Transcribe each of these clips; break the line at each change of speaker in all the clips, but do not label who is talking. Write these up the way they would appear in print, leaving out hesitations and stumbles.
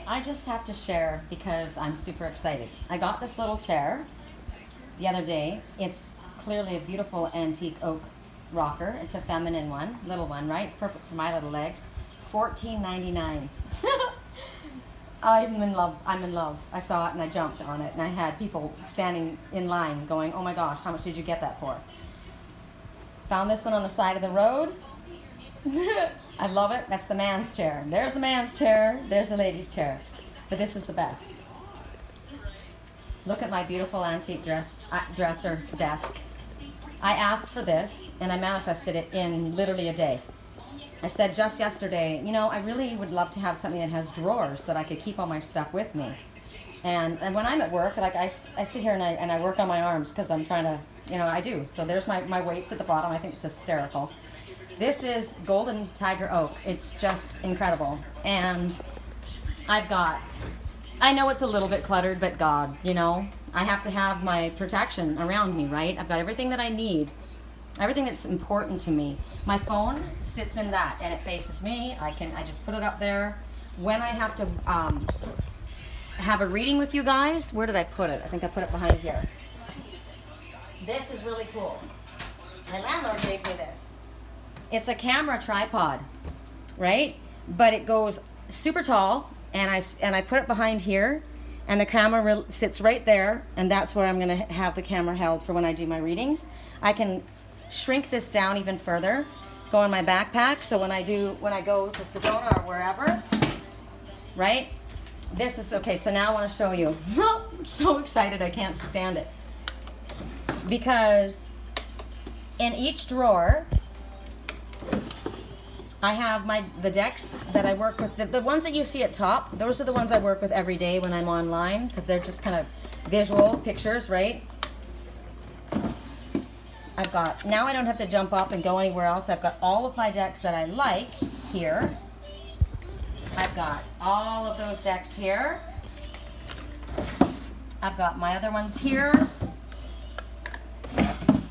I just have to share because I'm super excited. I got this little chair the other day. It's clearly a beautiful antique oak rocker. It's a feminine one, little one, right? It's perfect for my little legs. $14.99. I'm in love. I'm in love. I saw it and I jumped on it, and I had people standing in line going, "Oh my gosh, how much did you get that for?" Found this one on the side of the road. I love it. That's the man's chair. There's the man's chair. There's the lady's chair. But this is the best. Look at my beautiful antique dresser desk. I asked for this, and I manifested it in literally a day. I said just yesterday, you know, I really would love to have something that has drawers that I could keep all my stuff with me. And when I'm at work, like I sit here and I work on my arms because I'm trying to, you know, I do. So there's my weights at the bottom. I think it's hysterical. This is golden tiger oak. It's just incredible. And I know it's a little bit cluttered, but God, you know, I have to have my protection around me, right? I've got everything that I need, everything that's important to me. My phone sits in that, and it faces me. I just put it up there. When I have to have a reading with you guys, where did I put it? I think I put it behind here. This is really cool. My landlord gave me this. It's a camera tripod, right? But it goes super tall, and I put it behind here, and the camera sits right there, and that's where I'm going to have the camera held for when I do my readings. I can shrink this down even further, go in my backpack, so when I go to Sedona or wherever, right? This is okay. So now I want to show you. I'm so excited, I can't stand it, because in each drawer I have the decks that I work with. The ones that you see at top, those are the ones I work with every day when I'm online, because they're just kind of visual pictures, right? Now I don't have to jump up and go anywhere else. I've got all of my decks that I like here. I've got all of those decks here. I've got my other ones here.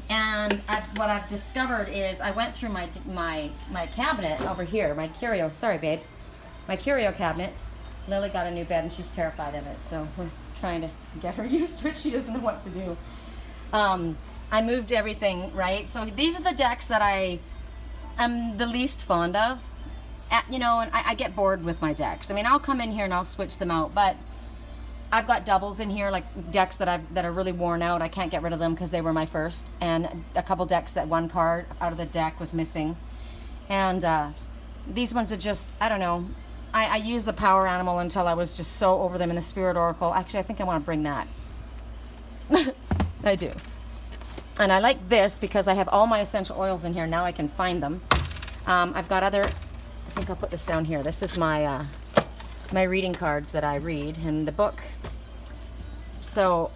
And what I've discovered is I went through my cabinet over here, my curio. Sorry, babe. My curio cabinet. Lily got a new bed and she's terrified of it, so we're trying to get her used to it. She doesn't know what to do. I moved everything, right? So these are the decks that I'm the least fond of. You know, and I get bored with my decks. I mean, I'll come in here and I'll switch them out, but I've got doubles in here, like decks that are really worn out. I can't get rid of them because they were my first, and a couple decks that one card out of the deck was missing. And these ones are just, I don't know. I used the power animal until I was just so over them in the Spirit Oracle. Actually, I think I want to bring that. I do. And I like this because I have all my essential oils in here. Now I can find them. I've got I think I'll put this down here. This is my reading cards that I read in the book. So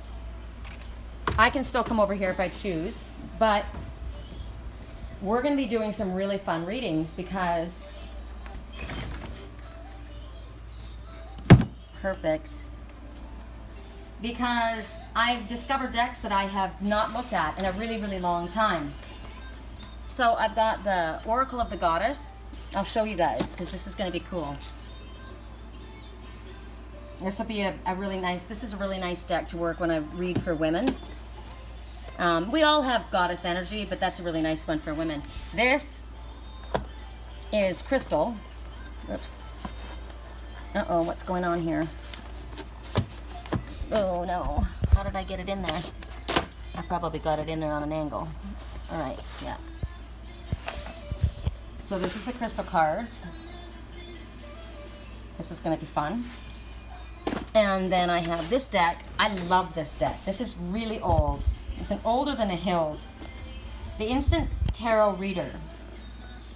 I can still come over here if I choose, but we're going to be doing some really fun readings because I've discovered decks that I have not looked at in a really, really long time. So I've got the Oracle of the Goddess. I'll show you guys because this is going to be cool. This will be this is a really nice deck to work when I read for women. We all have goddess energy, but that's a really nice one for women. This is crystal. Oops. Uh-oh, what's going on here? Oh, no. How did I get it in there? I probably got it in there on an angle. All right, yeah. So this is the crystal cards. This is going to be fun. And then I have this deck. I love this deck. This is really old. It's older than the hills. The Instant Tarot Reader.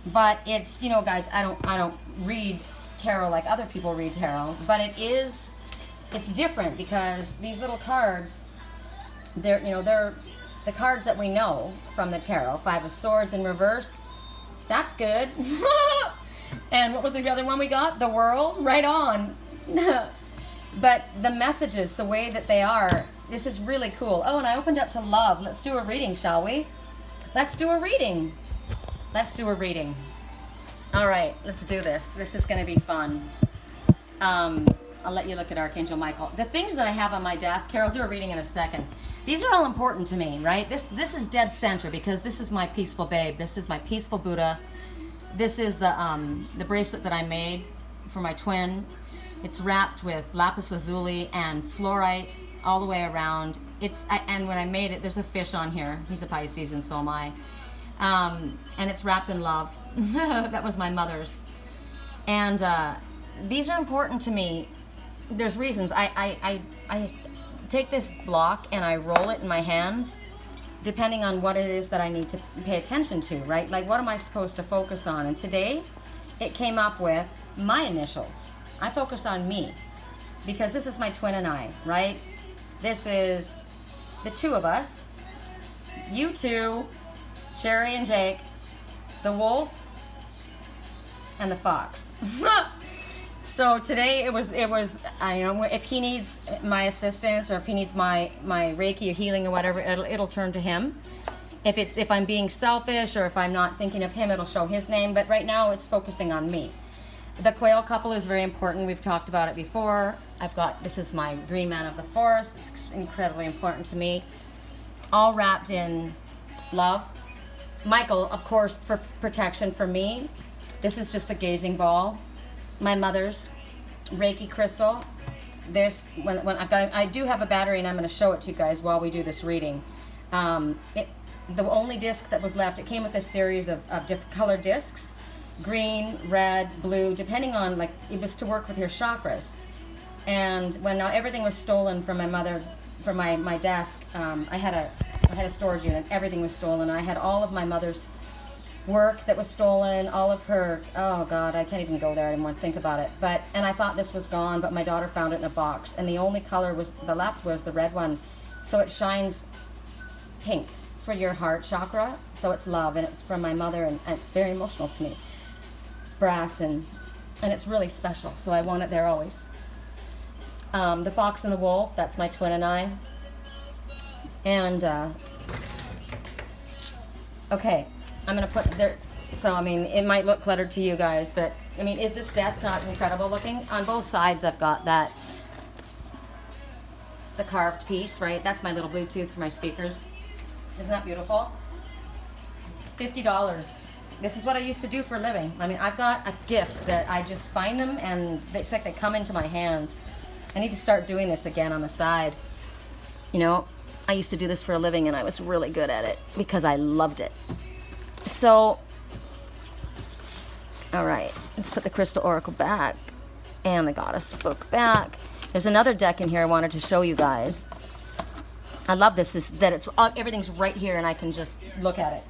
But it's, you know, guys, I don't read tarot like other people read tarot, but it's different because these little cards, they're the cards that we know from the tarot. Five of Swords in reverse. That's good. And what was the other one we got? The World. Right on. But the messages, the way that they are, this is really cool. Oh, and I opened up to love. Let's do a reading, shall we? Let's do a reading. Let's do a reading. All right, let's do this. This is going to be fun. I'll let you look at Archangel Michael. The things that I have on my desk, Carol, do a reading in a second. These are all important to me, right? This is dead center because this is my peaceful babe. This is my peaceful Buddha. This is the bracelet that I made for my twin. It's wrapped with lapis lazuli and fluorite all the way around. And when I made it, there's a fish on here. He's a Pisces and so am I. And it's wrapped in love. That was my mother's. And these are important to me. There's reasons. I take this block and I roll it in my hands depending on what it is that I need to pay attention to, right? Like, what am I supposed to focus on? And today, it came up with my initials. I focus on me because this is my twin and I, right? This is the two of us. You two, Sherry and Jake, the wolf, and the fox. So today it was I know if he needs my assistance or if he needs my Reiki or healing or whatever, it'll turn to him. If I'm being selfish or if I'm not thinking of him, it'll show his name. But right now it's focusing on me. The quail couple is very important. We've talked about it before. This is my green man of the forest. It's incredibly important to me. All wrapped in love. Michael, of course, for protection for me. This is just a gazing ball. My mother's Reiki crystal. I do have a battery and I'm going to show it to you guys while we do this reading. The only disc that was left, it came with a series of different colored discs. Green, red, blue, depending on, like, it was to work with your chakras. And when everything was stolen from my mother, from my desk, I had a storage unit. Everything was stolen. I had all of my mother's work that was stolen, all of her, oh God, I can't even go there anymore, think about it. And I thought this was gone, but my daughter found it in a box. And the only color left was the red one. So it shines pink for your heart chakra. So it's love, and it's from my mother, and it's very emotional to me. It's brass, and it's really special. So I want it there always. The fox and the wolf, that's my twin and I. And, okay. I'm going to put there, so I mean, it might look cluttered to you guys, but I mean, is this desk not incredible looking? On both sides, I've got the carved piece, right? That's my little Bluetooth for my speakers. Isn't that beautiful? $50. This is what I used to do for a living. I mean, I've got a gift that I just find them and it's like they come into my hands. I need to start doing this again on the side. You know, I used to do this for a living and I was really good at it because I loved it. So, all right, let's put the Crystal Oracle back and the Goddess book back. There's another deck in here I wanted to show you guys. I love everything's right here and I can just look at it.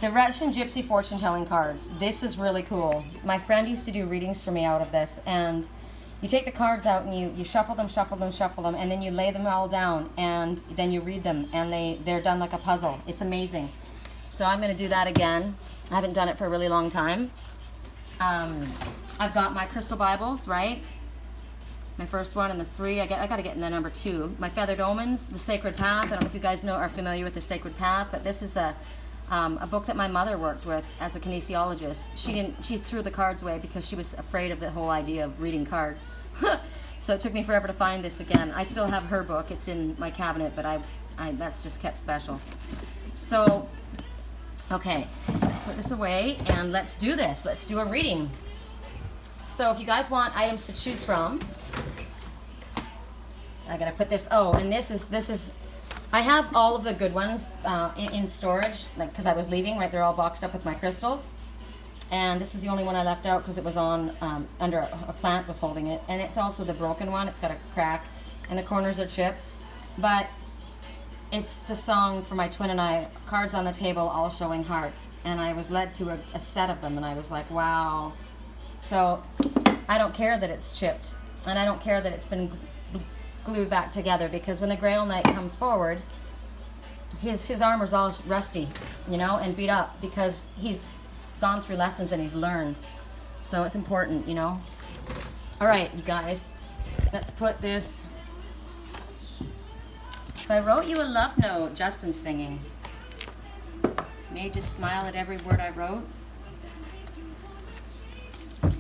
The Russian Gypsy fortune telling cards. This is really cool. My friend used to do readings for me out of this, and you take the cards out and you shuffle them, and then you lay them all down and then you read them, and they're done like a puzzle. It's amazing. So I'm going to do that again. I haven't done it for a really long time. I've got my crystal Bibles, right? My first one and the 3. I got to get in the number 2. My feathered omens, the Sacred Path. I don't know if you guys are familiar with the Sacred Path, but this is a book that my mother worked with as a kinesiologist. She threw the cards away because she was afraid of the whole idea of reading cards. So it took me forever to find this again. I still have her book. It's in my cabinet, but that's just kept special. So, okay, let's put this away and let's do this. Let's do a reading. So if you guys want items to choose from, I gotta put this. Oh, and this is. I have all of the good ones in storage, like because I was leaving. Right, they're all boxed up with my crystals, and this is the only one I left out because it was on under a plant was holding it, and it's also the broken one. It's got a crack, and the corners are chipped, but it's the song for my twin and I. Cards on the table, all showing hearts, and I was led to a set of them, and I was like, wow. So I don't care that it's chipped, and I don't care that it's been glued back together, because when the Grail Knight comes forward, his armor's all rusty, you know, and beat up because he's gone through lessons and he's learned. So it's important, you know. All right, you guys, let's put this. If I wrote you a love note, Justin's singing, may you just smile at every word I wrote.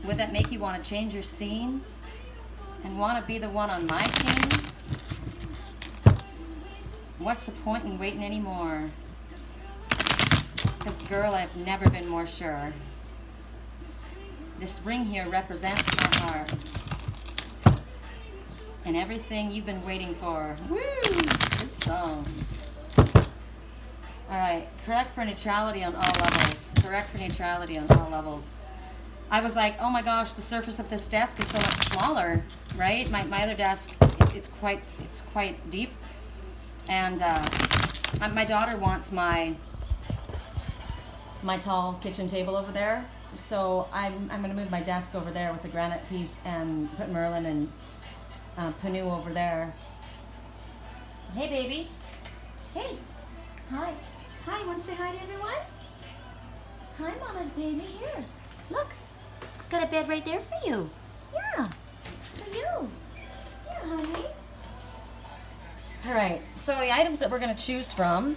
Would that make you want to change your scene and want to be the one on my team? What's the point in waiting anymore? Because, girl, I've never been more sure. This ring here represents my heart. And everything you've been waiting for. Woo! Good song. Alright, correct for neutrality on all levels. Correct for neutrality on all levels. I was like, oh my gosh, the surface of this desk is so much smaller, right? My other desk, it's quite deep. And my daughter wants my tall kitchen table over there. So I'm going to move my desk over there with the granite piece and put Merlin and Panu over there. Hey, baby. Hey. Hi. Hi, want to say hi to everyone? Hi, Mama's baby. Here. Look. Got a bed right there for you. Yeah. For you. Yeah, honey. All right. So the items that we're going to choose from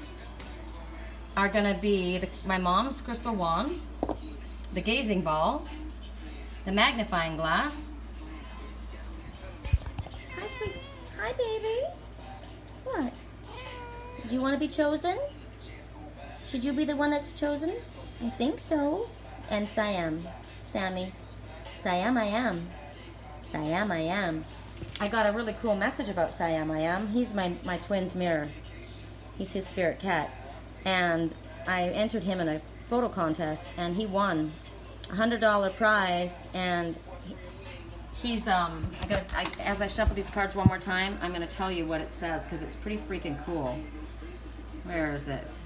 are going to be my mom's crystal wand, the gazing ball, the magnifying glass. Hi, sweet. Hi, baby. What? Do you want to be chosen? Should you be the one that's chosen? I think so. And Siam. Sami. Siam I am. Siam I am. I got a really cool message about Siam I am. He's my twin's mirror. He's his spirit cat. And I entered him in a photo contest, and he won a $100 prize. And he's as I shuffle these cards one more time, I'm gonna tell you what it says because it's pretty freaking cool. Where is it?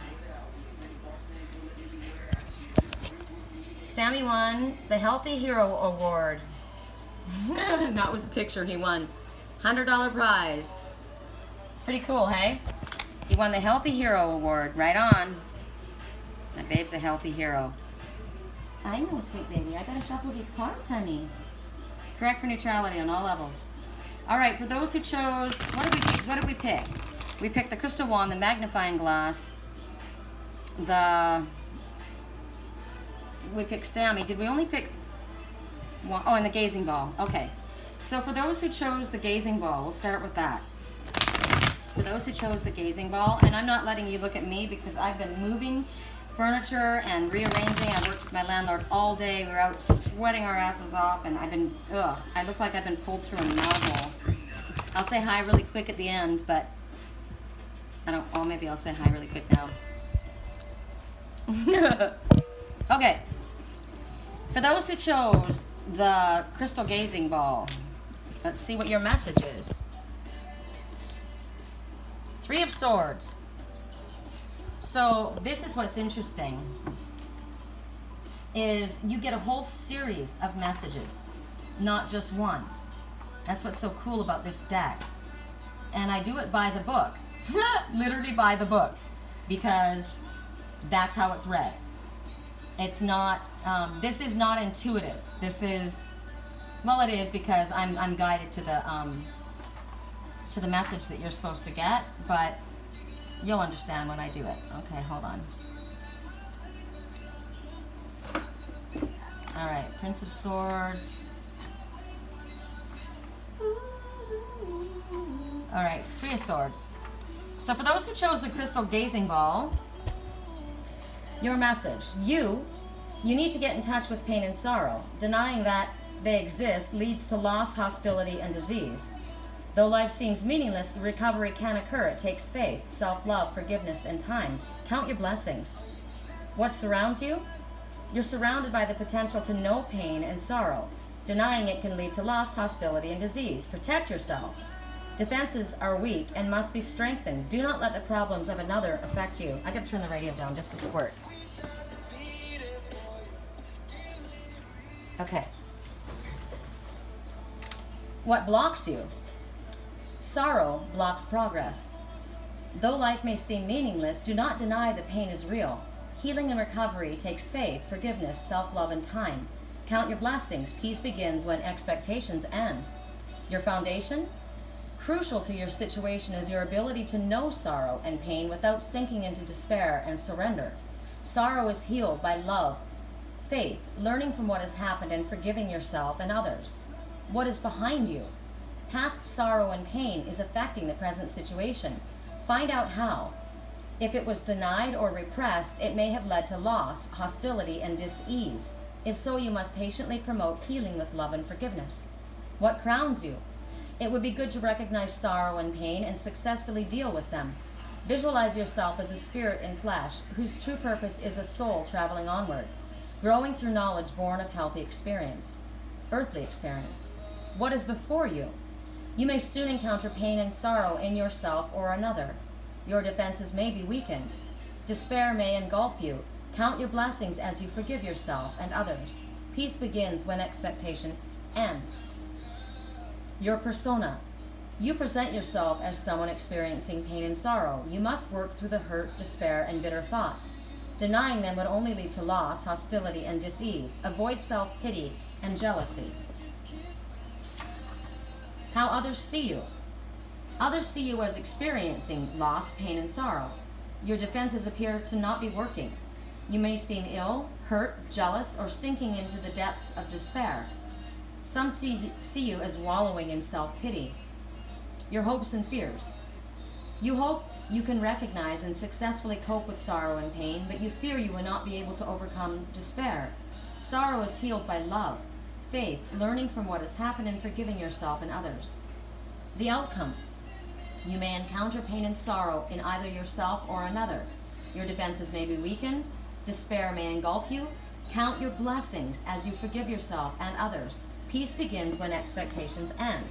Sami won the Healthy Hero Award. That was the picture he won. $100 prize. Pretty cool, hey? He won the Healthy Hero Award. Right on. My babe's a healthy hero. I know, sweet baby. I gotta shuffle these cards, honey. Correct for neutrality on all levels. All right, for those who chose, what did we pick? We picked the crystal wand, the magnifying glass, we picked Sami. Did we only pick one? Oh, and the gazing ball. Okay. So for those who chose the gazing ball, we'll start with that. For those who chose the gazing ball, and I'm not letting you look at me because I've been moving furniture and rearranging. I worked with my landlord all day. We were out sweating our asses off, and I look like I've been pulled through a novel. I'll say hi really quick at the end, but maybe I'll say hi really quick now. Okay. For those who chose the crystal gazing ball, let's see what your message is. 3 of Swords. So this is what's interesting, is you get a whole series of messages, not just one. That's what's so cool about this deck. And I do it by the book, literally by the book, because that's how it's read. It's not, this is not intuitive. This is, well, it is because I'm guided to the message that you're supposed to get, but you'll understand when I do it. Okay, hold on. All right, Prince of Swords. All right, 3 of Swords. So for those who chose the crystal gazing ball, your message, you need to get in touch with pain and sorrow. Denying that they exist leads to loss, hostility, and disease. Though life seems meaningless, recovery can occur. It takes faith, self-love, forgiveness, and time. Count your blessings. What surrounds you? You're surrounded by the potential to know pain and sorrow. Denying it can lead to loss, hostility, and disease. Protect yourself. Defenses are weak and must be strengthened. Do not let the problems of another affect you. I gotta turn the radio down just a squirt. Okay. What blocks you? Sorrow blocks progress. Though life may seem meaningless, do not deny that pain is real. Healing and recovery takes faith, forgiveness, self-love, and time. Count your blessings. Peace begins when expectations end. Your foundation? Crucial to your situation is your ability to know sorrow and pain without sinking into despair and surrender. Sorrow is healed by love, faith, learning from what has happened, and forgiving yourself and others. What is behind you? Past sorrow and pain is affecting the present situation. Find out how. If it was denied or repressed, it may have led to loss, hostility, and dis-ease. If so, you must patiently promote healing with love and forgiveness. What crowns you? It would be good to recognize sorrow and pain and successfully deal with them. Visualize yourself as a spirit in flesh, whose true purpose is a soul traveling onward, growing through knowledge born of healthy experience, earthly experience. What is before you? You may soon encounter pain and sorrow in yourself or another. Your defenses may be weakened. Despair may engulf you. Count your blessings as you forgive yourself and others. Peace begins when expectations end. Your persona. You present yourself as someone experiencing pain and sorrow. You must work through the hurt, despair, and bitter thoughts. Denying them would only lead to loss, hostility, and dis-ease. Avoid self-pity and jealousy. How others see you. Others see you as experiencing loss, pain, and sorrow. Your defenses appear to not be working. You may seem ill, hurt, jealous, or sinking into the depths of despair. Some see you as wallowing in self-pity. Your hopes and fears. You hope you can recognize and successfully cope with sorrow and pain, but you fear you will not be able to overcome despair. Sorrow is healed by love, faith, learning from what has happened, and forgiving yourself and others. The outcome. You may encounter pain and sorrow in either yourself or another. Your defenses may be weakened. Despair may engulf you. Count your blessings as you forgive yourself and others. Peace begins when expectations end.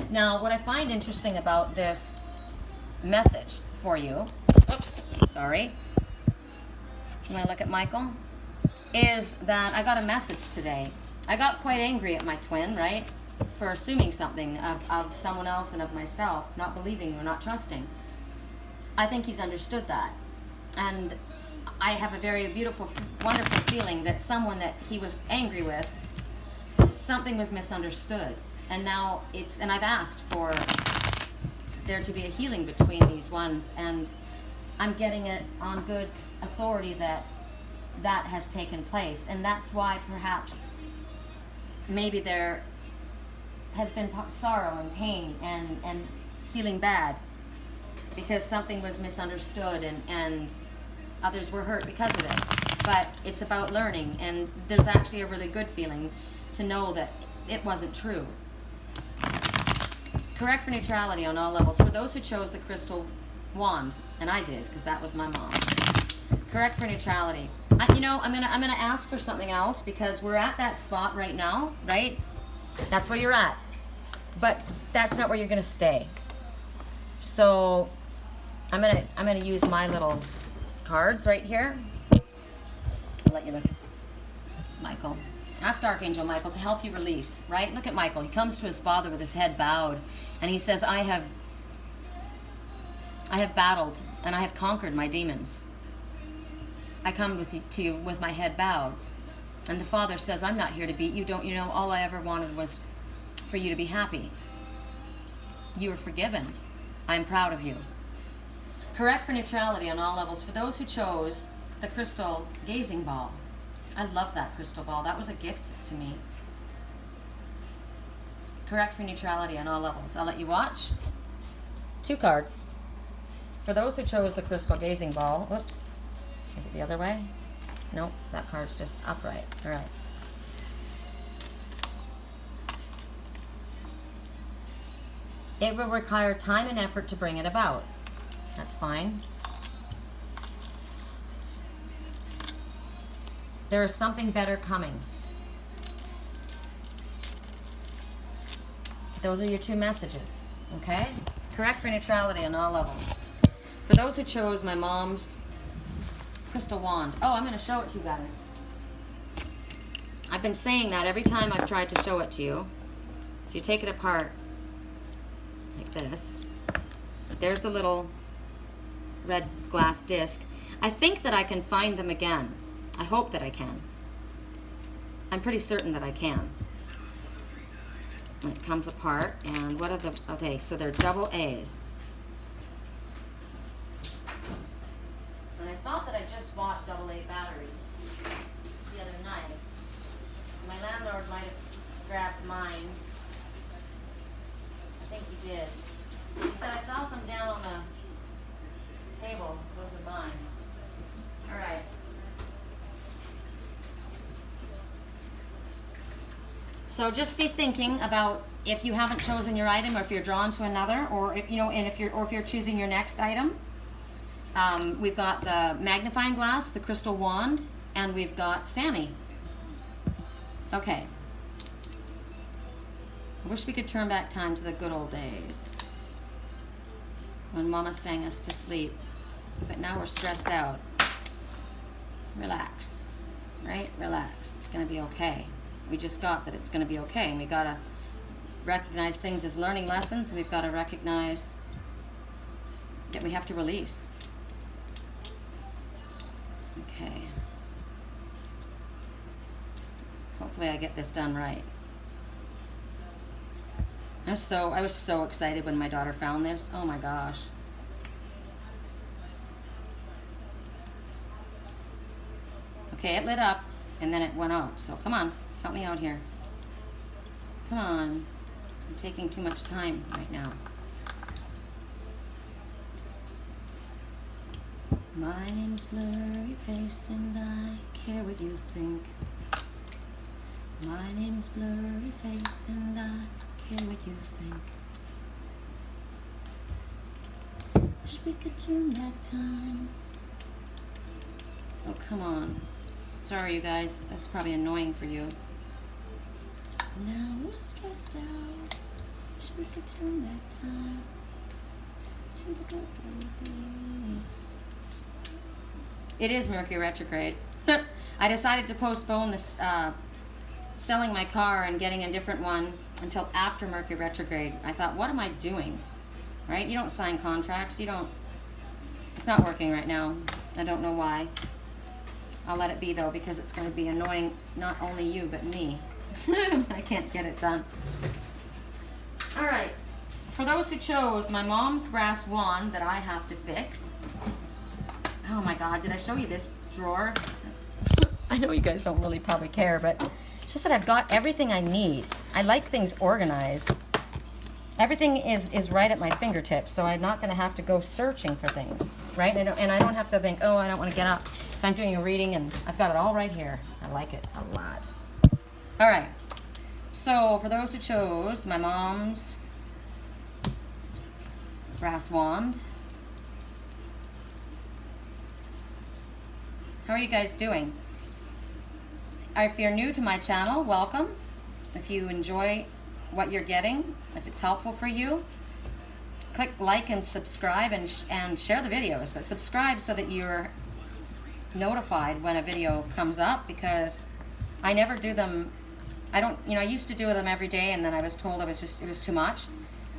Now, what I find interesting about this message for you, I'm going to look at Michael, is that I got a message today. I got quite angry at my twin, right, for assuming something of someone else and of myself, not believing or not trusting. I think he's understood that. And I have a very beautiful, wonderful feeling that someone that he was angry with, something was misunderstood. And now and I've asked for there to be a healing between these ones, and I'm getting it on good authority that has taken place. And that's why perhaps maybe there has been sorrow and pain and feeling bad because something was misunderstood and others were hurt because of it. But it's about learning, and there's actually a really good feeling to know that it wasn't true. Correct for neutrality on all levels. For those who chose the crystal wand, and I did because that was my mom. Correct for neutrality. I'm gonna ask for something else because we're at that spot right now, right? That's where you're at, but that's not where you're gonna stay. So I'm gonna use my little cards right here. I'll let you look, Michael. Ask Archangel Michael to help you release, right? Look at Michael. He comes to his father with his head bowed, and he says, I have battled, and I have conquered my demons. I come to you with my head bowed. And the father says, I'm not here to beat you. Don't you know, all I ever wanted was for you to be happy. You are forgiven. I am proud of you. Correct for neutrality on all levels. For those who chose the crystal gazing ball. I love that crystal ball. That was a gift to me. Correct for neutrality on all levels. I'll let you watch. 2 cards. For those who chose the crystal gazing ball. Whoops. Is it the other way? Nope. That card's just upright. All right. It will require time and effort to bring it about. That's fine. There is something better coming. Those are your 2 messages, okay? Correct for neutrality on all levels. For those who chose my mom's crystal wand. Oh, I'm going to show it to you guys. I've been saying that every time I've tried to show it to you. So you take it apart like this. There's the little red glass disc. I think that I can find them again. I hope that I can. I'm pretty certain that I can. And it comes apart, and what are the, okay, so they're double A's. And I thought that I just bought double A batteries the other night. My landlord might have grabbed mine think you did. He said, I saw some down on the table. Those are mine. All right. So just be thinking about if you haven't chosen your item, or if you're drawn to another, or if, and if you're choosing your next item. We've got the magnifying glass, the crystal wand, and we've got Sami. Okay. I wish we could turn back time to the good old days when Mama sang us to sleep, but now we're stressed out. Relax, right? Relax. It's going to be okay. We just got that it's going to be okay, and we got to recognize things as learning lessons. We've got to recognize that we have to release. Okay. Hopefully I get this done right. I was so excited when my daughter found this. Oh my gosh. Okay, it lit up and then it went out. So come on, help me out here. Come on. I'm taking too much time right now. My name's Blurry Face and I care what you think. My name's Blurry Face and I care what you think. Wish we could turn back time. Oh, come on. Sorry, you guys. That's probably annoying for you. Now we're stressed out. Wish we could turn back time. It is Mercury retrograde. I decided to postpone this selling my car and getting a different one until after Mercury retrograde. I thought, what am I doing? Right? You don't sign contracts. You don't. It's not working right now. I don't know why. I'll let it be though, because it's going to be annoying not only you but me. I can't get it done. All right. For those who chose my mom's brass wand that I have to fix. Oh my God, did I show you this drawer? I know you guys don't really probably care, but it's just that I've got everything I need. I like things organized. Everything is right at my fingertips, so I'm not going to have to go searching for things, right? And I don't have to think, oh, I don't want to get up if I'm doing a reading, and I've got it all right here. I like it a lot. All right. So for those who chose my mom's brass wand, how are you guys doing? If you're new to my channel, welcome. If you enjoy what you're getting, if it's helpful for you, click like and subscribe and share the videos. But subscribe so that you're notified when a video comes up, because I never do them. I used to do them every day, and then I was told it was too much.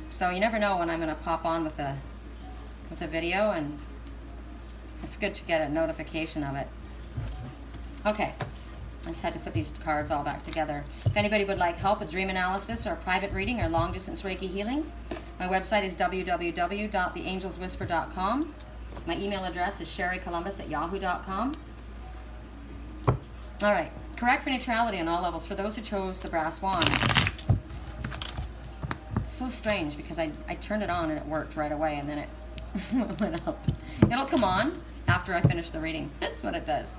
So you never know when I'm going to pop on with the video, and it's good to get a notification of it. Okay. I just had to put these cards all back together. If anybody would like help with dream analysis or a private reading or long-distance Reiki healing, my website is www.theangelswhisper.com. My email address is sherrycolumbus@yahoo.com. All right. Correct for neutrality on all levels for those who chose the brass wand. It's so strange because I turned it on and it worked right away, and then it went out. It'll come on after I finish the reading. That's what it does.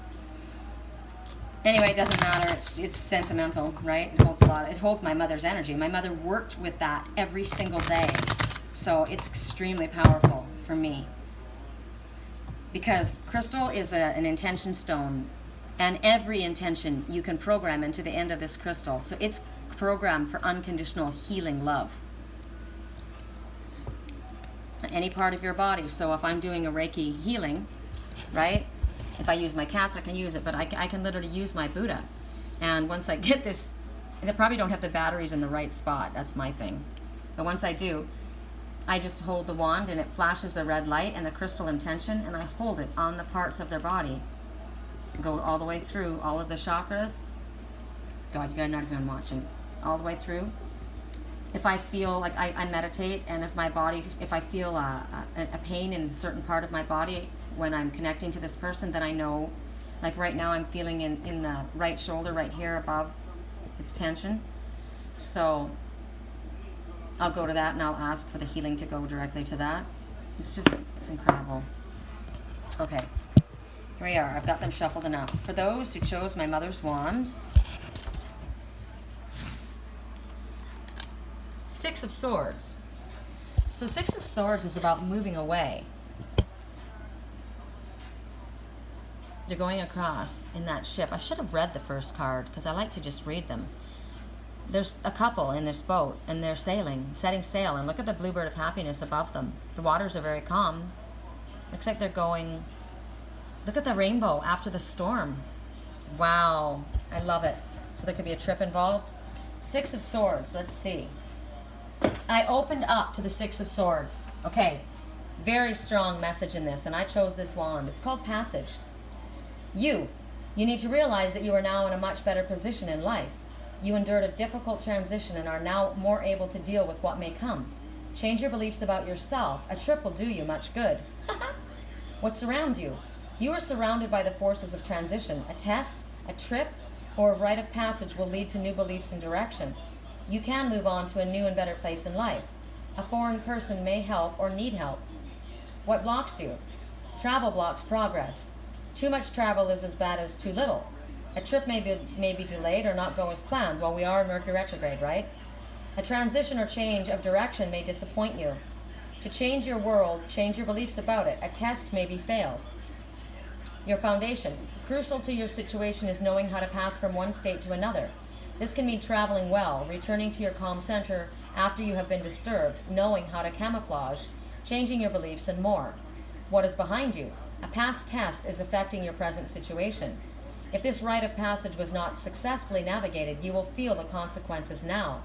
Anyway, it doesn't matter. It's sentimental, right? It holds a lot. It holds my mother's energy. My mother worked with that every single day. So it's extremely powerful for me. Because crystal is an intention stone. And every intention you can program into the end of this crystal. So it's programmed for unconditional healing love. On any part of your body. So if I'm doing a Reiki healing, right? If I use my cats, I can use it, but I can literally use my Buddha. And once I get this, and I probably don't have the batteries in the right spot. That's my thing. But once I do, I just hold the wand and it flashes the red light and the crystal intention, and I hold it on the parts of their body. Go all the way through all of the chakras. God, you guys are not even watching. All the way through. If I feel like I meditate, and if I feel a pain in a certain part of my body, when I'm connecting to this person, then I know, like right now I'm feeling in the right shoulder right here above, it's tension. So I'll go to that and I'll ask for the healing to go directly to that. It's incredible. Okay, here we are. I've got them shuffled enough. For those who chose my mother's wand, Six of Swords. So Six of Swords is about moving away. You're going across in that ship. I should have read the first card because I like to just read them. There's a couple in this boat and they're sailing, setting sail, and look at the bluebird of happiness above them. The waters are very calm. Looks like they're going, look at the rainbow after the storm. Wow, I love it. So there could be a trip involved. Six of Swords, let's see. I opened up to the Six of Swords. Okay, very strong message in this, and I chose this wand. It's called Passage. You need to realize that you are now in a much better position in life. You endured a difficult transition and are now more able to deal with what may come. Change your beliefs about yourself. A trip will do you much good. What surrounds you? You are surrounded by the forces of transition. A test, a trip, or a rite of passage will lead to new beliefs and direction. You can move on to a new and better place in life. A foreign person may help or need help. What blocks you? Travel blocks progress. Too much travel is as bad as too little. A trip may be delayed or not go as planned. Well, we are in Mercury retrograde, right? A transition or change of direction may disappoint you. To change your world, change your beliefs about it. A test may be failed. Your foundation. Crucial to your situation is knowing how to pass from one state to another. This can mean traveling well, returning to your calm center after you have been disturbed, knowing how to camouflage, changing your beliefs, and more. What is behind you? A past test is affecting your present situation. If this rite of passage was not successfully navigated, you will feel the consequences now.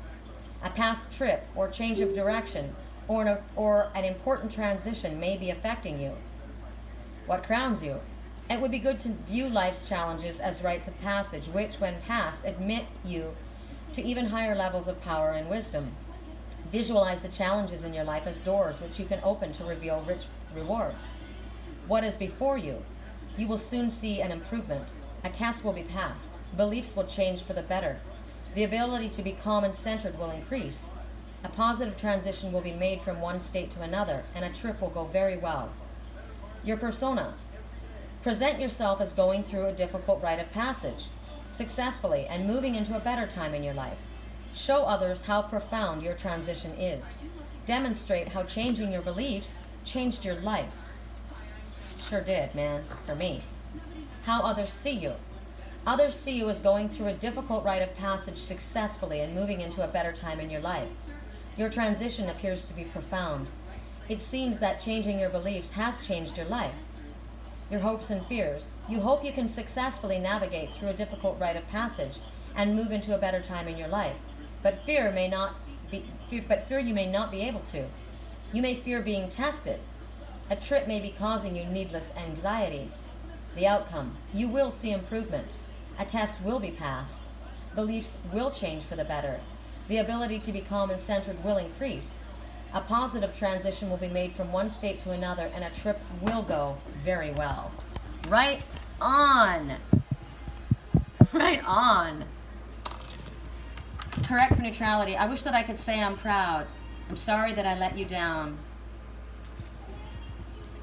A past trip or change of direction or an important transition may be affecting you. What crowns you? It would be good to view life's challenges as rites of passage, which, when passed, admit you to even higher levels of power and wisdom. Visualize the challenges in your life as doors which you can open to reveal rich rewards. What is before you? You will soon see an improvement. A test will be passed. Beliefs will change for the better. The ability to be calm and centered will increase. A positive transition will be made from one state to another, and a trip will go very well. Your persona. Present yourself as going through a difficult rite of passage, successfully, and moving into a better time in your life. Show others how profound your transition is. Demonstrate how changing your beliefs changed your life. Sure did, man, for me. How others see you. Others see you as going through a difficult rite of passage successfully and moving into a better time in your life. Your transition appears to be profound. It seems that changing your beliefs has changed your life. Your hopes and fears. You hope you can successfully navigate through a difficult rite of passage and move into a better time in your life. But fear you may not be able to. You may fear being tested. A trip may be causing you needless anxiety. The outcome. You will see improvement. A test will be passed. Beliefs will change for the better. The ability to be calm and centered will increase. A positive transition will be made from one state to another, and a trip will go very well. Right on. Right on. Correct for neutrality. I wish that I could say I'm proud. I'm sorry that I let you down.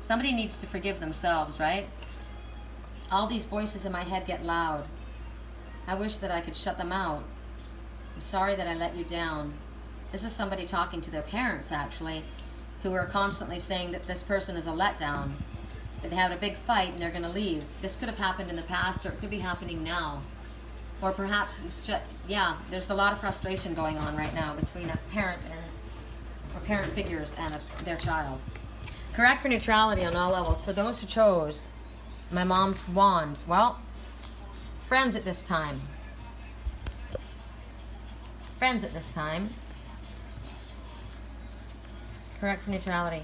Somebody needs to forgive themselves, right? All these voices in my head get loud. I wish that I could shut them out. I'm sorry that I let you down. This is somebody talking to their parents, actually, who are constantly saying that this person is a letdown, that they have a big fight and they're going to leave. This could have happened in the past, or it could be happening now. Or perhaps it's just, there's a lot of frustration going on right now between a parent or parent figures and their child. Correct for neutrality on all levels. For those who chose my mom's wand, well, friends at this time. Friends at this time. Correct for neutrality.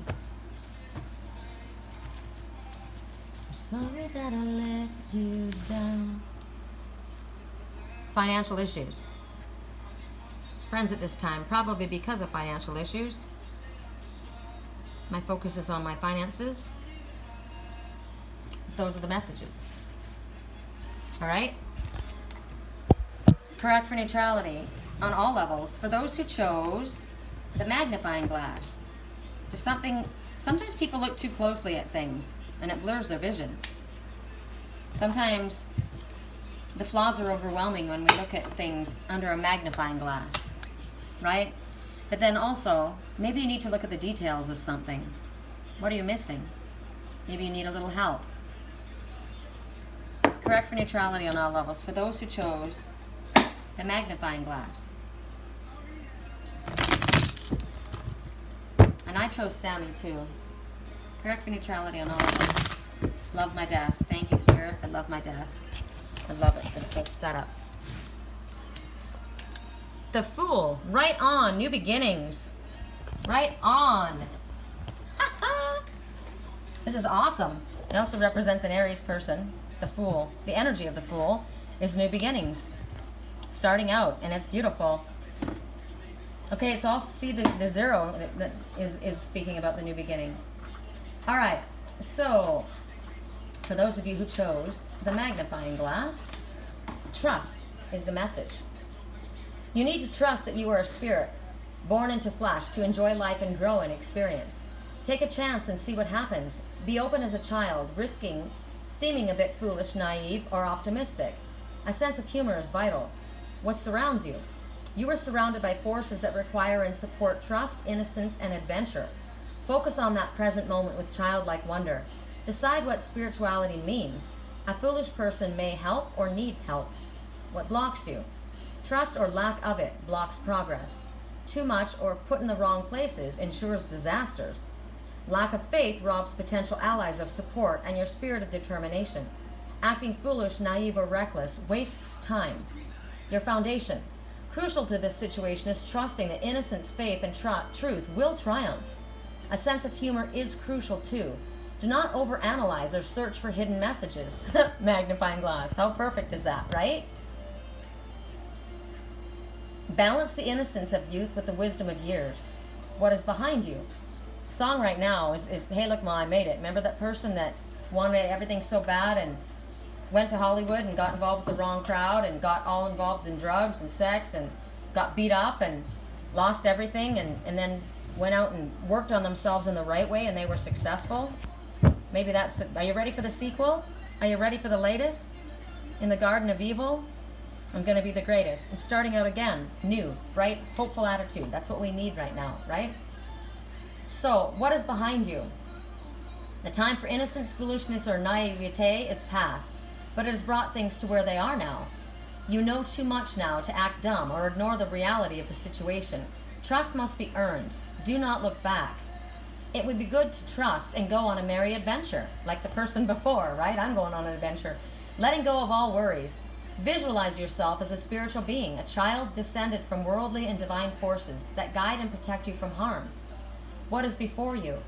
I'm sorry that I let you down. Financial issues. Friends at this time, probably because of financial issues. My focus is on my finances. Those are the messages. All right? Correct for neutrality on all levels. For those who chose The magnifying glass. There's something, sometimes people look too closely at things and it blurs their vision. Sometimes the flaws are overwhelming when we look at things under a magnifying glass, right? But then also, maybe you need to look at the details of something. What are you missing? Maybe you need a little help. Correct for neutrality on all levels. For those who chose the magnifying glass. And I chose Sami too. Correct for neutrality on all levels. Love my desk. Thank you, Spirit. I love my desk. I love it. This whole setup. The Fool. Right on. New beginnings. Right on. This is awesome. It also represents an Aries person. The Fool. The energy of the Fool is new beginnings. Starting out. And it's beautiful. Okay, it's also, see the zero that is speaking about the new beginning. All right. So, for those of you who chose the magnifying glass, trust is the message. You need to trust that you are a spirit, born into flesh to enjoy life and grow in experience. Take a chance and see what happens. Be open as a child, risking seeming a bit foolish, naive, or optimistic. A sense of humor is vital. What surrounds you? You are surrounded by forces that require and support trust, innocence, and adventure. Focus on that present moment with childlike wonder. Decide what spirituality means. A foolish person may help or need help. What blocks you? Trust or lack of it blocks progress. Too much or put in the wrong places ensures disasters. Lack of faith robs potential allies of support and your spirit of determination. Acting foolish, naive, or reckless wastes time. Your foundation. Crucial to this situation is trusting that innocence, faith, and truth will triumph. A sense of humor is crucial too. Do not overanalyze or search for hidden messages. Magnifying glass. How perfect is that, right? Balance the innocence of youth with the wisdom of years. What is behind you? Song right now is Hey Look Ma, I Made It. Remember that person that wanted everything so bad and went to Hollywood and got involved with the wrong crowd and got all involved in drugs and sex and got beat up and lost everything and then went out and worked on themselves in the right way and they were successful? Maybe that's it. Are you ready for the sequel? Are you ready for the latest? In the Garden of Evil? I'm going to be the greatest. I'm starting out again. New, bright, hopeful attitude. That's what we need right now, right? So, what is behind you? The time for innocence, foolishness, or naivete is past, but it has brought things to where they are now. You know too much now to act dumb or ignore the reality of the situation. Trust must be earned. Do not look back. It would be good to trust and go on a merry adventure, like the person before, right? I'm going on an adventure. Letting go of all worries. Visualize yourself as a spiritual being, a child descended from worldly and divine forces that guide and protect you from harm. What is before you?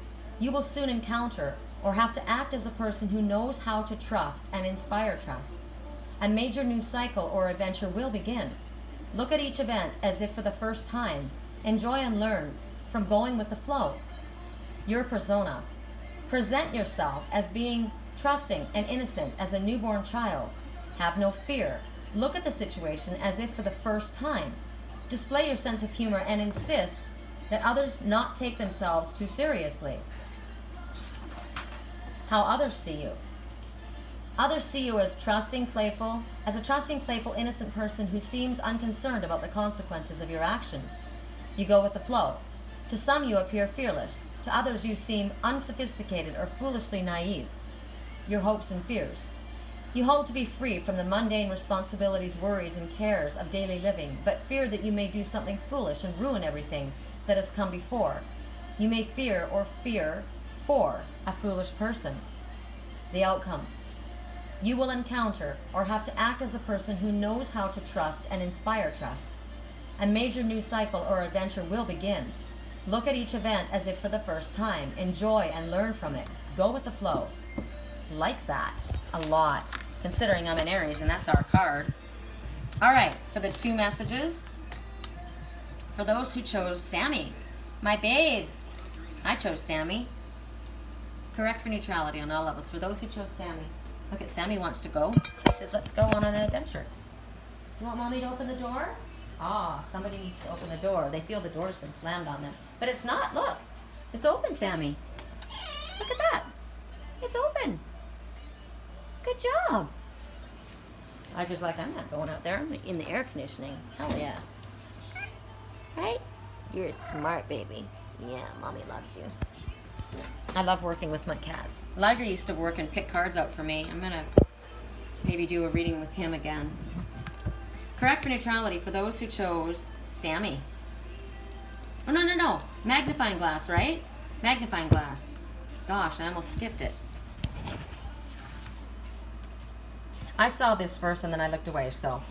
You will soon encounter or have to act as a person who knows how to trust and inspire trust. A major new cycle or adventure will begin. Look at each event as if for the first time. Enjoy and learn from going with the flow. Your persona. Present yourself as being trusting and innocent as a newborn child. Have no fear. Look at the situation as if for the first time. Display your sense of humor and insist that others not take themselves too seriously. How others see you. Others see you as a trusting, playful, innocent person who seems unconcerned about the consequences of your actions. You go with the flow. To some you appear fearless. To others you seem unsophisticated or foolishly naive. Your hopes and fears. You hope to be free from the mundane responsibilities, worries, and cares of daily living, but fear that you may do something foolish and ruin everything that has come before. You may fear for a foolish person. The outcome. You will encounter or have to act as a person who knows how to trust and inspire trust. A major new cycle or adventure will begin. Look at each event as if for the first time. Enjoy and learn from it. Go with the flow. Like that a lot, considering I'm an Aries and that's our card. All right, for the two messages, for those who chose Sami, my babe, I chose Sami. Correct for neutrality on all levels. For those who chose Sami, look at Sami wants to go. He says, let's go on an adventure. You want mommy to open the door? Ah, somebody needs to open the door. They feel the door's been slammed on them. But it's not. Look. It's open, Sammy. Look at that. It's open. Good job. Liger's like, I'm not going out there. I'm in the air conditioning. Hell yeah. Right? You're a smart baby. Yeah, mommy loves you. I love working with my cats. Liger used to work and pick cards out for me. I'm going to maybe do a reading with him again. Correct for neutrality for those who chose Sami. Oh, no. Magnifying glass, right? Magnifying glass. Gosh, I almost skipped it. I saw this first and then I looked away. So,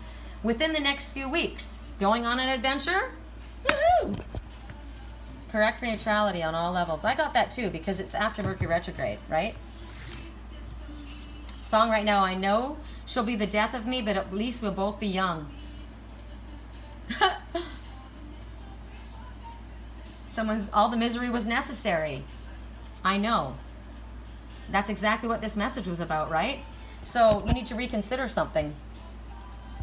within the next few weeks, going on an adventure? Woohoo! Correct for neutrality on all levels. I got that too because it's after Mercury retrograde, right? Song right now, I know she'll be the death of me, but at least we'll both be young. All the misery was necessary. I know. That's exactly what this message was about, right? So you need to reconsider something.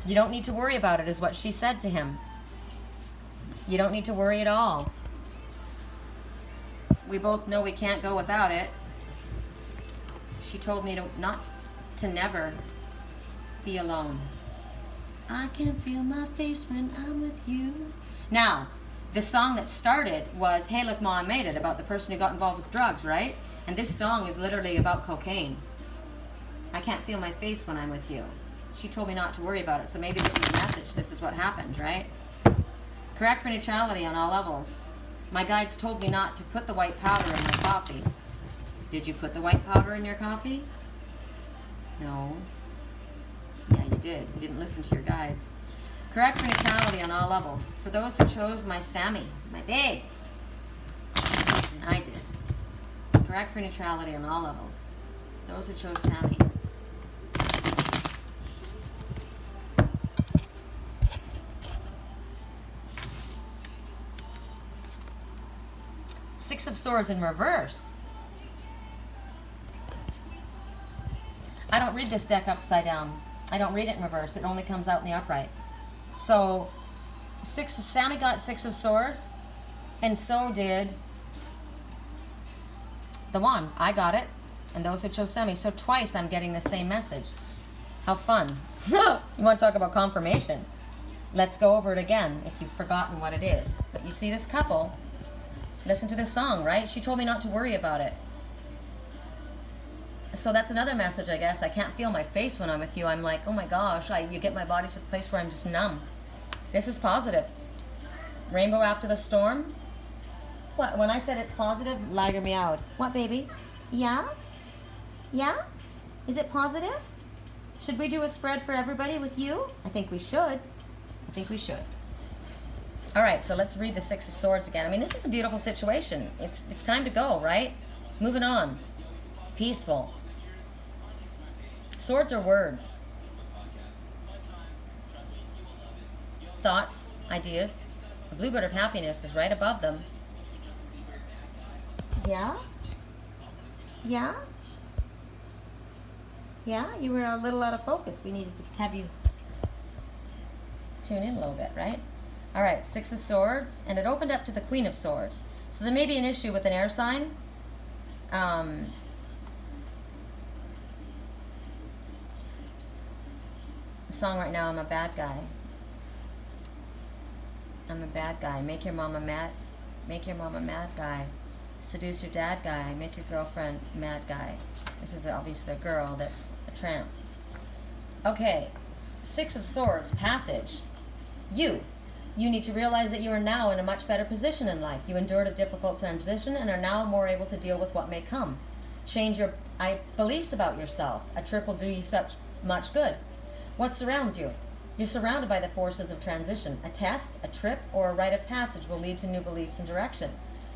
You don't need to worry about it, is what she said to him. You don't need to worry at all. We both know we can't go without it. She told me to never be alone. I can feel my face when I'm with you. Now, the song that started was Hey Look Ma, I Made It, about the person who got involved with drugs, right? And this song is literally about cocaine. I can't feel my face when I'm with you. She told me not to worry about it, so maybe this is the message. This is what happened, right? Correct for neutrality on all levels. My guides told me not to put the white powder in my coffee. Did you put the white powder in your coffee? No. Yeah, you did. You didn't listen to your guides. Correct for neutrality on all levels. For those who chose my Sami, my babe. I did. Correct for neutrality on all levels. Those who chose Sami. Six of Swords in reverse. I don't read this deck upside down. I don't read it in reverse. It only comes out in the upright. So, Sami got Six of Swords, and so did the Wand. I got it, and those who chose Sami. So twice I'm getting the same message. How fun. You want to talk about confirmation? Let's go over it again if you've forgotten what it is. But you see this couple, listen to this song, right? She told me not to worry about it. So that's another message, I guess. I can't feel my face when I'm with you. I'm like, oh my gosh, you get my body to the place where I'm just numb. This is positive. Rainbow after the storm. What? When I said it's positive, Liger meowed. What, baby? Yeah? Yeah? Is it positive? Should we do a spread for everybody with you? I think we should. I think we should. All right, so let's read the Six of Swords again. I mean, this is a beautiful situation. It's time to go, right? Moving on. Peaceful. Swords are words. Thoughts, ideas. The bluebird of happiness is right above them. Yeah? Yeah? Yeah? You were a little out of focus. We needed to have you tune in a little bit, right? All right, Six of Swords, and it opened up to the Queen of Swords. So there may be an issue with an air sign. The song right now, I'm a bad guy. I'm a bad guy. Make your mama mad. Make your mama mad guy. Seduce your dad guy. Make your girlfriend mad guy. This is obviously a girl that's a tramp. Okay, Six of Swords, passage. You need to realize that you are now in a much better position in life. You endured a difficult transition and are now more able to deal with what may come. Change your beliefs about yourself. A trip will do you such much good. What surrounds you? You're surrounded by the forces of transition. A test, a trip, or a rite of passage will lead to new beliefs and direction.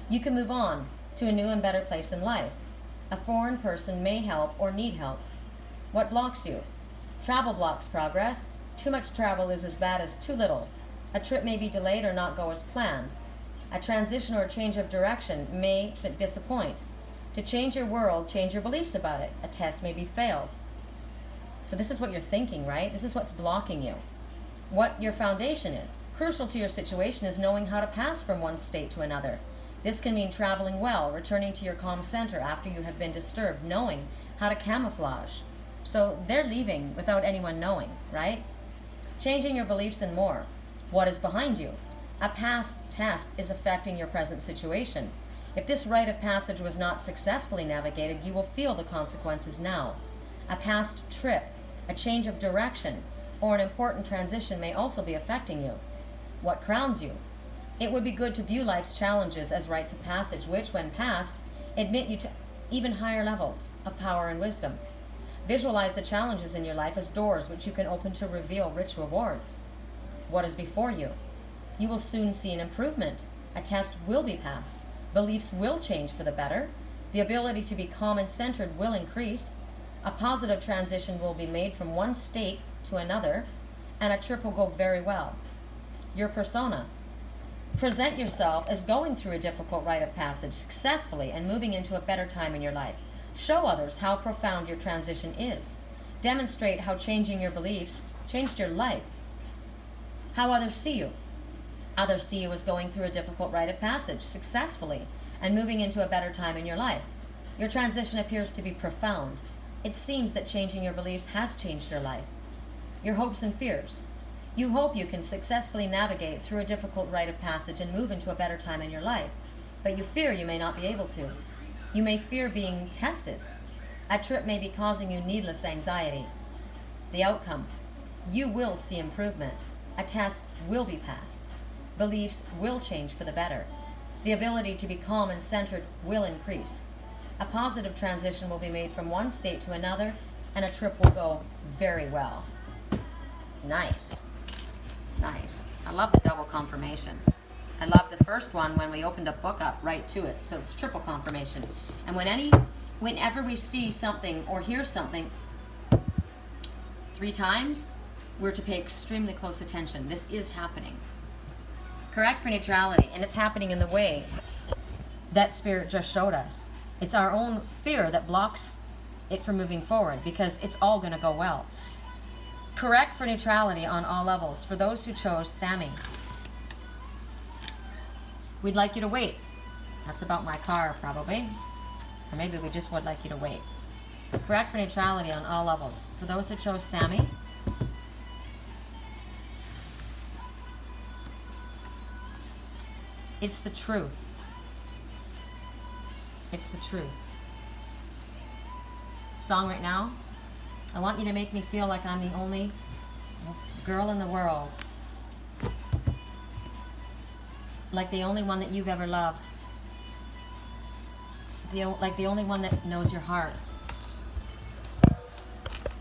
You can move on to a new and better place in life. A foreign person may help or need help. What blocks you? Travel blocks progress. Too much travel is as bad as too little. A trip may be delayed or not go as planned. A transition or a change of direction may disappoint. To change your world, change your beliefs about it. A test may be failed. So this is what you're thinking, right? This is what's blocking you. What your foundation is. Crucial to your situation is knowing how to pass from one state to another. This can mean traveling well, returning to your calm center after you have been disturbed, knowing how to camouflage. So they're leaving without anyone knowing, right? Changing your beliefs and more. What is behind you? A past test is affecting your present situation. If this rite of passage was not successfully navigated, you will feel the consequences now. A past trip, a change of direction, or an important transition may also be affecting you. What crowns you? It would be good to view life's challenges as rites of passage, which, when passed, admit you to even higher levels of power and wisdom. Visualize the challenges in your life as doors which you can open to reveal rich rewards. What is before you? You will soon see an improvement. A test will be passed. Beliefs will change for the better. The ability to be calm and centered will increase. A positive transition will be made from one state to another, and a trip will go very well. Your persona. Present yourself as going through a difficult rite of passage successfully and moving into a better time in your life. Show others how profound your transition is. Demonstrate how changing your beliefs changed your life. How others see you. Others see you as going through a difficult rite of passage successfully and moving into a better time in your life. Your transition appears to be profound. It seems that changing your beliefs has changed your life. Your hopes and fears. You hope you can successfully navigate through a difficult rite of passage and move into a better time in your life, but you fear you may not be able to. You may fear being tested. A trip may be causing you needless anxiety. The outcome. You will see improvement. A test will be passed. Beliefs will change for the better. The ability to be calm and centered will increase. A positive transition will be made from one state to another, and a trip will go very well. Nice. Nice. I love the double confirmation. I love the first one when we opened a book up right to it, so it's triple confirmation. And whenever we see something or hear something 3 times, we're to pay extremely close attention. This is happening. Correct for neutrality, and it's happening in the way that Spirit just showed us. It's our own fear that blocks it from moving forward, because it's all going to go well. Correct for neutrality on all levels. For those who chose Sami, we'd like you to wait. That's about my car, probably. Or maybe we just would like you to wait. Correct for neutrality on all levels. For those who chose Sami, it's the truth. It's the truth. Song right now. I want you to make me feel like I'm the only girl in the world. Like the only one that you've ever loved. Like the only one that knows your heart.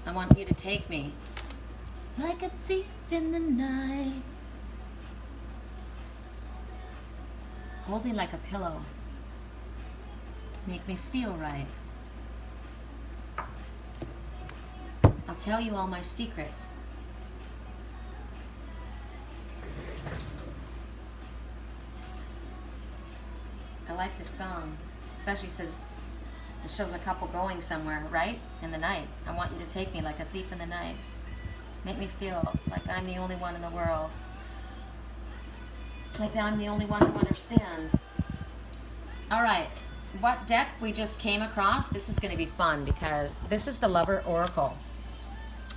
I want you to take me like a thief in the night. Hold me like a pillow. Make me feel right. I'll tell you all my secrets. I like this song. Especially says it shows a couple going somewhere, right? In the night. I want you to take me like a thief in the night. Make me feel like I'm the only one in the world. Like I'm the only one who understands. Alright. What deck we just came across, this is going to be fun because this is the Lover Oracle.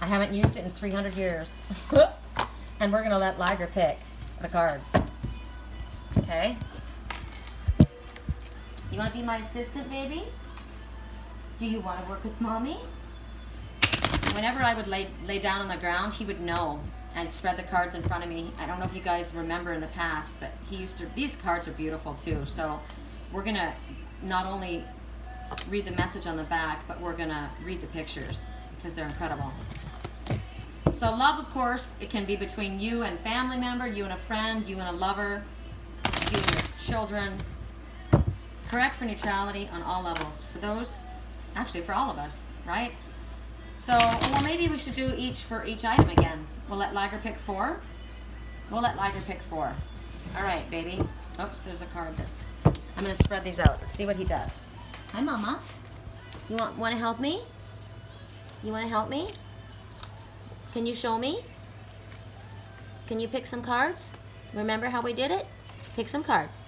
I haven't used it in 300 years. And we're going to let Liger pick the cards. Okay? You want to be my assistant, baby? Do you want to work with mommy? Whenever I would lay down on the ground, he would know. I'd spread the cards in front of me. I don't know if you guys remember in the past, but he used to... These cards are beautiful, too. So we're going to not only read the message on the back, but we're going to read the pictures because they're incredible. So love, of course, it can be between you and family member, you and a friend, you and a lover, you and your children. Correct for neutrality on all levels. For those, actually for all of us, right? So, well, maybe we should do each for each item again. We'll let Liger pick 4. We'll let Liger pick 4. All right, baby. Oops, there's a card that's... I'm going to spread these out. Let's see what he does. Hi, Mama. You want to help me? You want to help me? Can you show me? Can you pick some cards? Remember how we did it? Pick some cards.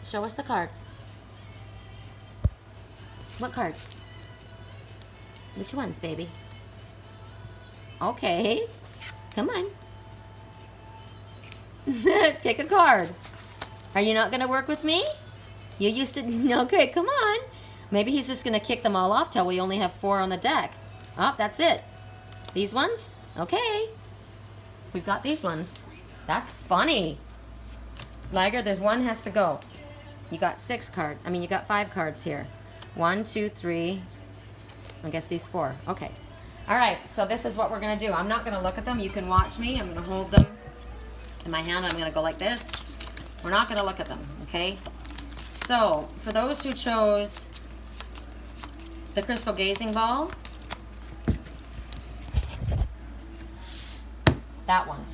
Show us the cards. What cards? Which ones, baby? Okay. Come on. Pick a card. Are you not going to work with me? You used to... Okay, come on. Maybe he's just going to kick them all off till we only have 4 on the deck. Oh, that's it. These ones? Okay. We've got these ones. That's funny. Liger, there's one has to go. You got 6 cards. I mean, you got 5 cards here. 1, 2, 3. I guess these 4. Okay. All right, so this is what we're going to do. I'm not going to look at them. You can watch me. I'm going to hold them in my hand. I'm going to go like this. We're not going to look at them, okay? So, for those who chose the crystal gazing ball, that one.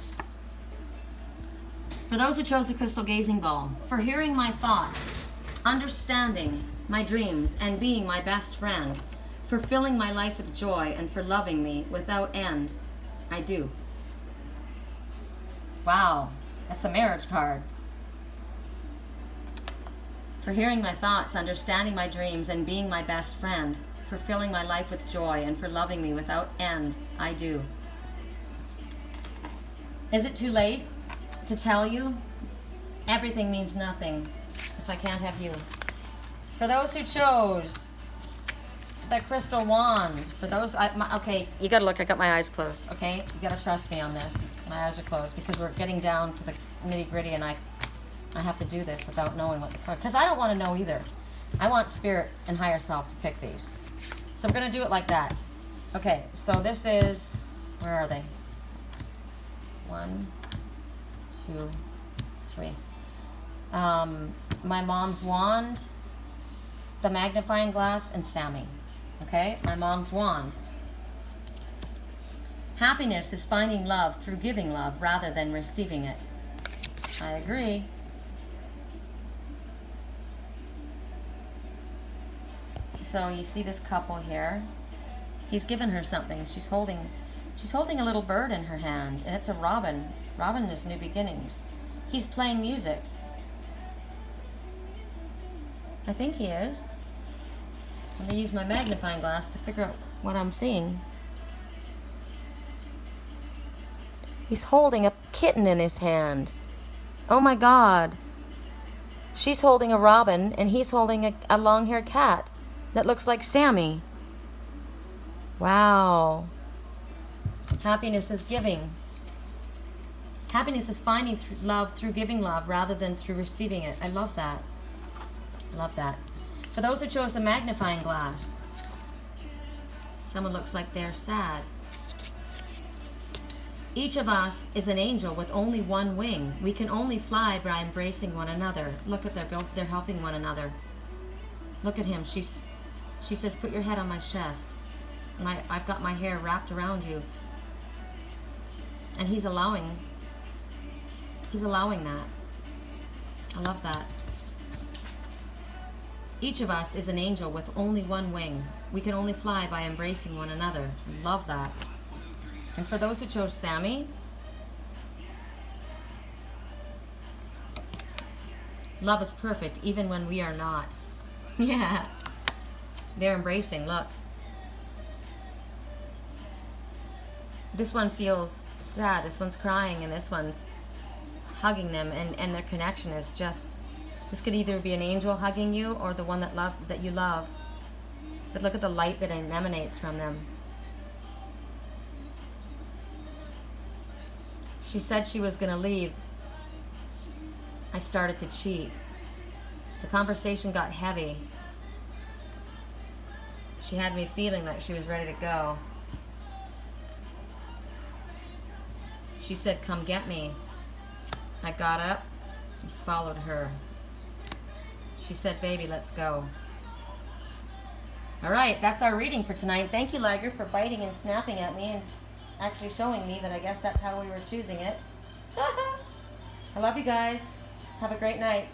For those who chose the crystal gazing ball, for hearing my thoughts, understanding my dreams, and being my best friend, for filling my life with joy, and for loving me without end, I do. Wow, that's a marriage card. For hearing my thoughts, understanding my dreams, and being my best friend, for filling my life with joy, and for loving me without end, I do. Is it too late to tell you? Everything means nothing if I can't have you. For those who chose the crystal wand, for those, okay, you gotta look, I got my eyes closed, okay? You gotta trust me on this. My eyes are closed because we're getting down to the nitty gritty and I have to do this without knowing what the card, because I don't want to know either. I want spirit and higher self to pick these. So I'm gonna do it like that. Okay, so this is, where are they? 1, 2, 3. My mom's wand, the magnifying glass, and Sami. Okay, my mom's wand. Happiness is finding love through giving love rather than receiving it. I agree. So you see this couple here. He's given her something. She's holding a little bird in her hand, and it's a robin. Robin is new beginnings. He's playing music. I think he is. I'm going to use my magnifying glass to figure out what I'm seeing. He's holding a kitten in his hand. Oh my God. She's holding a robin, and he's holding a long-haired cat that looks like Sami. Wow. Happiness is giving. Happiness is finding love through giving love rather than through receiving it. I love that. I love that. For those who chose the magnifying glass, someone looks like they're sad. Each of us is an angel with only one wing. We can only fly by embracing one another. Look at they're helping one another. Look at him. She says, put your head on my chest. I've got my hair wrapped around you. And he's allowing that. I love that. Each of us is an angel with only one wing. We can only fly by embracing one another. Love that. And for those who chose Sami, love is perfect even when we are not. Yeah. They're embracing, look. This one feels sad, this one's crying, and this one's hugging them, and their connection is just, this could either be an angel hugging you or the one that you love. But look at the light that emanates from them. She said she was going to leave. I started to cheat. The conversation got heavy. She had me feeling like she was ready to go. She said, come get me. I got up and followed her. She said, baby, let's go. All right, that's our reading for tonight. Thank you, Liger, for biting and snapping at me and actually showing me that I guess that's how we were choosing it. I love you guys. Have a great night.